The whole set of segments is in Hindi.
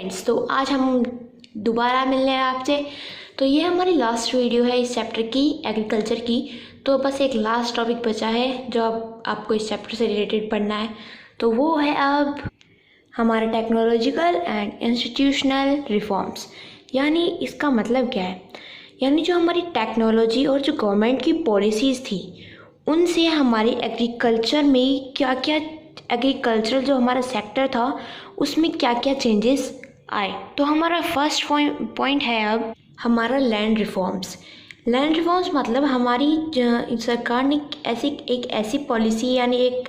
फ्रेंड्स, तो आज हम दोबारा मिलने हैं आपसे। तो ये हमारी लास्ट वीडियो है इस चैप्टर की, एग्रीकल्चर की। तो बस एक लास्ट टॉपिक बचा है जो आपको इस चैप्टर से रिलेटेड पढ़ना है। तो वो है अब हमारा टेक्नोलॉजिकल एंड इंस्टीट्यूशनल रिफॉर्म्स। यानी इसका मतलब क्या है, यानी जो हमारी टेक्नोलॉजी और जो गवर्नमेंट की पॉलिसीज़ थी उनसे हमारे एग्रीकल्चर में क्या क्या, एग्रीकल्चरल जो हमारा सेक्टर था उसमें क्या क्या चेंजेस आए। तो हमारा फर्स्ट पॉइंट है अब हमारा लैंड रिफॉर्म्स। लैंड रिफॉर्म्स मतलब हमारी सरकार ने एक ऐसी पॉलिसी यानी एक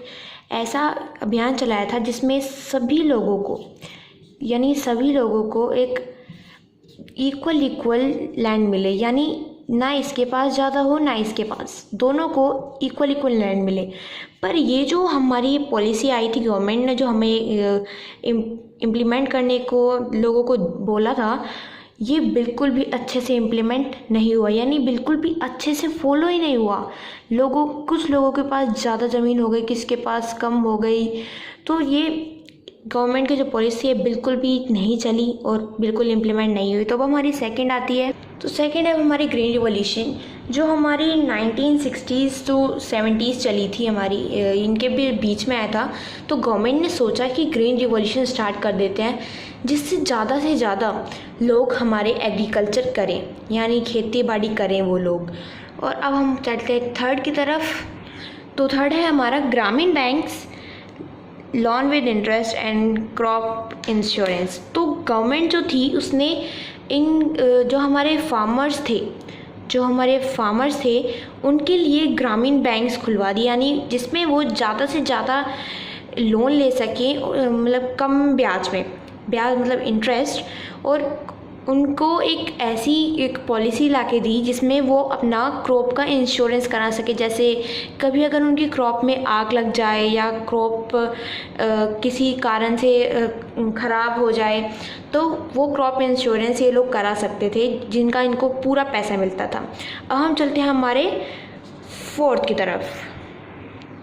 ऐसा अभियान चलाया था जिसमें सभी लोगों को एक इक्वल लैंड मिले, यानी ना इसके पास ज़्यादा हो ना इसके पास, दोनों को इक्वल लैंड मिले। पर ये जो हमारी पॉलिसी आई थी, गवर्नमेंट ने जो हमें इम्प्लीमेंट करने को लोगों को बोला था, ये बिल्कुल भी अच्छे से इम्प्लीमेंट नहीं हुआ, यानी बिल्कुल भी अच्छे से फॉलो ही नहीं हुआ। कुछ लोगों के पास ज़्यादा ज़मीन हो गई, किसके पास कम हो गई। तो ये गवर्नमेंट की जो पॉलिसी है बिल्कुल भी नहीं चली और बिल्कुल इम्प्लीमेंट नहीं हुई। तो अब हमारी सेकंड आती है। तो सेकंड है हमारी ग्रीन रिवॉल्यूशन, जो हमारी 1960s टू 70s चली थी, हमारी इनके भी बीच में आया था। तो गवर्नमेंट ने सोचा कि ग्रीन रिवॉल्यूशन स्टार्ट कर देते हैं, जिससे से ज़्यादा लोग हमारे एग्रीकल्चर करें, यानी खेती बाड़ी करें वो लोग। और अब हम चलते हैं थर्ड की तरफ। तो थर्ड है हमारा ग्रामीण banks, loan with interest and crop insurance. तो गवर्नमेंट जो थी उसने इन जो हमारे फार्मर्स थे उनके लिए ग्रामीण बैंक्स खुलवा दी, यानी जिसमें वो ज़्यादा से ज़्यादा लोन ले सकें, मतलब कम ब्याज मतलब इंटरेस्ट। और उनको एक पॉलिसी लाके दी जिसमें वो अपना क्रॉप का इंश्योरेंस करा सके। जैसे कभी अगर उनकी क्रॉप में आग लग जाए या क्रॉप किसी कारण से ख़राब हो जाए, तो वो क्रॉप इंश्योरेंस ये लोग करा सकते थे, जिनका इनको पूरा पैसा मिलता था। अब हम चलते हैं हमारे फोर्थ की तरफ।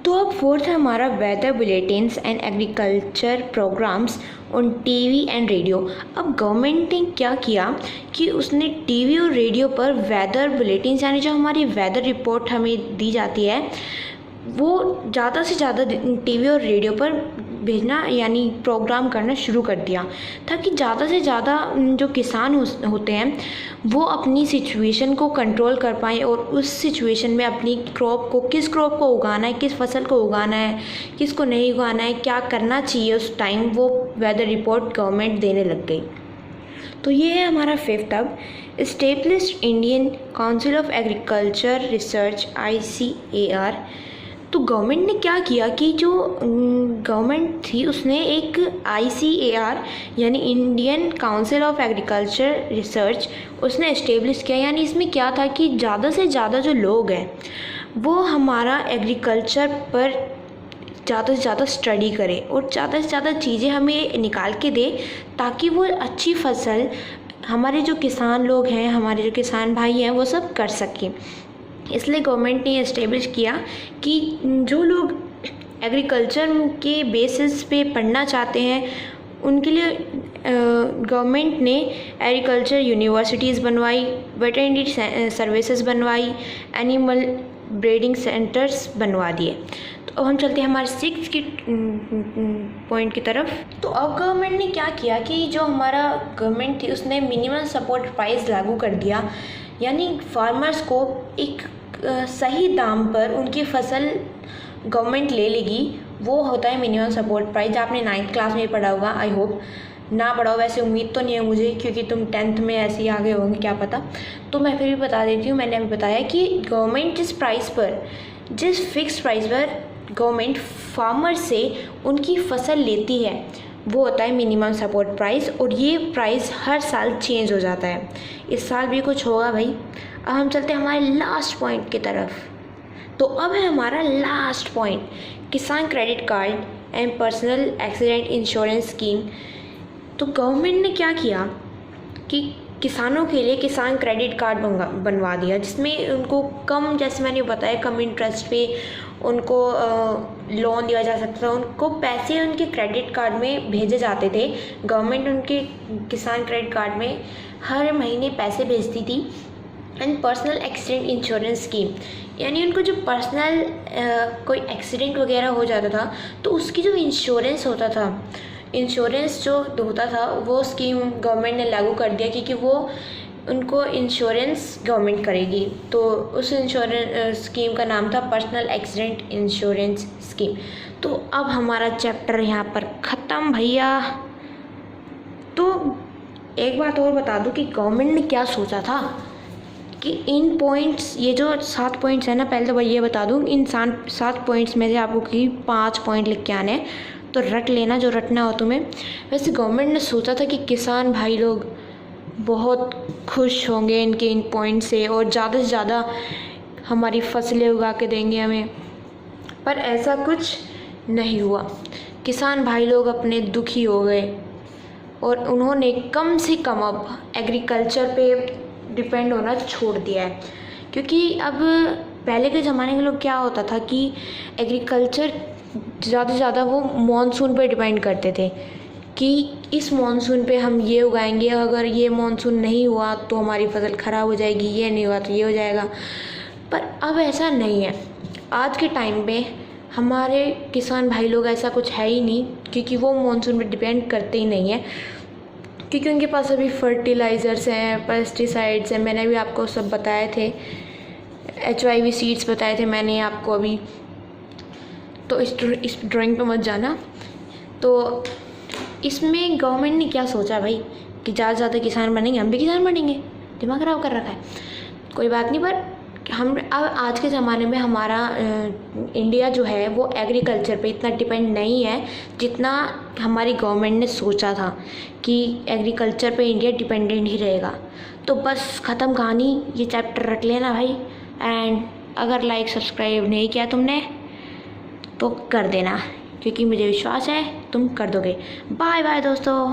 तो अब फोर्थ है हमारा weather bulletins and agriculture programmes on TV and radio. अब गवर्नमेंट ने क्या किया कि उसने टीवी और रेडियो पर वेदर बुलेटिन्स, यानी जो हमारी वेदर रिपोर्ट हमें दी जाती है, वो ज़्यादा से ज़्यादा टीवी और रेडियो पर भेजना, यानी प्रोग्राम करना शुरू कर दिया, ताकि ज़्यादा से ज़्यादा जो किसान होते हैं वो अपनी सिचुएशन को कंट्रोल कर पाएँ और उस सिचुएशन में अपनी किस क्रॉप को उगाना है, किस फसल को उगाना है, किसको नहीं उगाना है, क्या करना चाहिए उस टाइम, वो वेदर रिपोर्ट गवर्नमेंट देने लग गई। तो ये है हमारा फिफ्थ अब established Indian council of agriculture research ICAR। तो गवर्नमेंट ने क्या किया कि जो गवर्नमेंट थी उसने एक ICAR यानी Indian council of agriculture research उसने इस्टेब्लिश किया। यानी इसमें क्या था कि ज़्यादा से ज़्यादा जो लोग हैं वो हमारा एग्रीकल्चर पर ज़्यादा से ज़्यादा स्टडी करें और ज़्यादा से ज़्यादा चीज़ें हमें निकाल के दे, ताकि वो अच्छी फसल हमारे जो किसान लोग हैं, हमारे जो किसान भाई हैं, वो सब कर सकें। इसलिए गवर्नमेंट ने इस्टेब्लिश किया कि जो लोग एग्रीकल्चर के बेसिस पे पढ़ना चाहते हैं उनके लिए गवर्नमेंट ने एग्रीकल्चर यूनिवर्सिटीज़ बनवाई, वेटरनरी सर्विसेज बनवाई, एनिमल ब्रीडिंग सेंटर्स बनवा दिए। तो अब हम चलते हैं हमारे सिक्स की पॉइंट की तरफ। तो अब गवर्नमेंट ने क्या किया कि जो हमारा गवर्नमेंट थी उसने मिनिमम सपोर्ट प्राइस लागू कर दिया, यानी फार्मर्स को एक सही दाम पर उनकी फसल गवर्नमेंट ले लेगी। वो होता है मिनिमम सपोर्ट प्राइस। आपने 9th क्लास में पढ़ा होगा, आई होप ना पढ़ा हो, वैसे उम्मीद तो नहीं है मुझे, क्योंकि तुम 10th में ऐसे ही आ गए होंगे, क्या पता। तो मैं फिर भी बता देती हूँ। मैंने अभी बताया कि गवर्नमेंट जिस फिक्स प्राइस पर गवर्नमेंट फार्मर से उनकी फसल लेती है वो होता है मिनिमम सपोर्ट प्राइस, और ये प्राइस हर साल चेंज हो जाता है। इस साल भी कुछ होगा भाई। अब हम चलते हैं हमारे लास्ट पॉइंट की तरफ। तो अब है हमारा लास्ट पॉइंट किसान credit card and personal accident insurance scheme. तो गवर्नमेंट ने क्या किया कि किसानों के लिए किसान क्रेडिट कार्ड बनवा दिया, जिसमें उनको कम, जैसे मैंने बताया, कम इंटरेस्ट पे उनको लोन दिया जा सकता था, उनको पैसे उनके क्रेडिट कार्ड में भेजे जाते थे। गवर्नमेंट उनके किसान क्रेडिट कार्ड में हर महीने पैसे भेजती थी। And personal accident insurance scheme, यानी उनको जो पर्सनल कोई एक्सीडेंट वगैरह हो जाता था तो उसकी जो इंश्योरेंस होता था, इंश्योरेंस जो होता था वो स्कीम गवर्नमेंट ने लागू कर दिया, क्योंकि वो उनको इंश्योरेंस गवर्नमेंट करेगी। तो उस इंश्योरेंस स्कीम का नाम था पर्सनल एक्सीडेंट इंश्योरेंस स्कीम। तो अब हमारा चैप्टर यहाँ पर ख़त्म भैया। तो एक बात और बता दूँ कि गवर्नमेंट ने क्या सोचा था कि इन पॉइंट्स, ये जो 7 पॉइंट्स है ना, पहले तो ये बता दूँ, इन 7 पॉइंट्स में से आपको की 5 पॉइंट लिख के आने हैं, तो रट लेना जो रटना हो तुम्हें। वैसे गवर्नमेंट ने सोचा था कि किसान भाई लोग बहुत खुश होंगे इनके इन पॉइंट से और ज़्यादा से ज़्यादा हमारी फसलें उगा के देंगे हमें, पर ऐसा कुछ नहीं हुआ। किसान भाई लोग अपने दुखी हो गए और उन्होंने कम से कम अब एग्रीकल्चर पे डिपेंड होना छोड़ दिया है। क्योंकि अब पहले के ज़माने के लोग क्या होता था कि एग्रीकल्चर ज़्यादा से ज़्यादा वो मॉनसून पे डिपेंड करते थे कि इस मॉनसून पे हम ये उगाएंगे, अगर ये मॉनसून नहीं हुआ तो हमारी फसल ख़राब हो जाएगी, ये नहीं हुआ तो ये हो जाएगा। पर अब ऐसा नहीं है। आज के टाइम पे हमारे किसान भाई लोग ऐसा कुछ है ही नहीं, क्योंकि वो मॉनसून पे डिपेंड करते ही नहीं है, क्योंकि उनके पास अभी फर्टिलाइज़र्स हैं, पेस्टिसाइड्स हैं, मैंने भी आपको सब बताए थे, HIV सीड्स बताए थे मैंने आपको अभी। तो इस ड्राइंग पे मत जाना। तो इसमें गवर्नमेंट ने क्या सोचा भाई कि ज़्यादा से ज़्यादा किसान बनेंगे, हम भी किसान बनेंगे, दिमाग ख़राब कर रखा है। कोई बात नहीं, पर हम अब आज के ज़माने में हमारा इंडिया जो है वो एग्रीकल्चर पे इतना डिपेंड नहीं है जितना हमारी गवर्नमेंट ने सोचा था कि एग्रीकल्चर पे इंडिया डिपेंडेंट ही रहेगा। तो बस ख़त्म कहानी, ये चैप्टर रट लेना भाई। एंड अगर लाइक सब्सक्राइब नहीं किया तुमने तो कर देना, क्योंकि मुझे विश्वास है तुम कर दोगे। बाय बाय दोस्तों।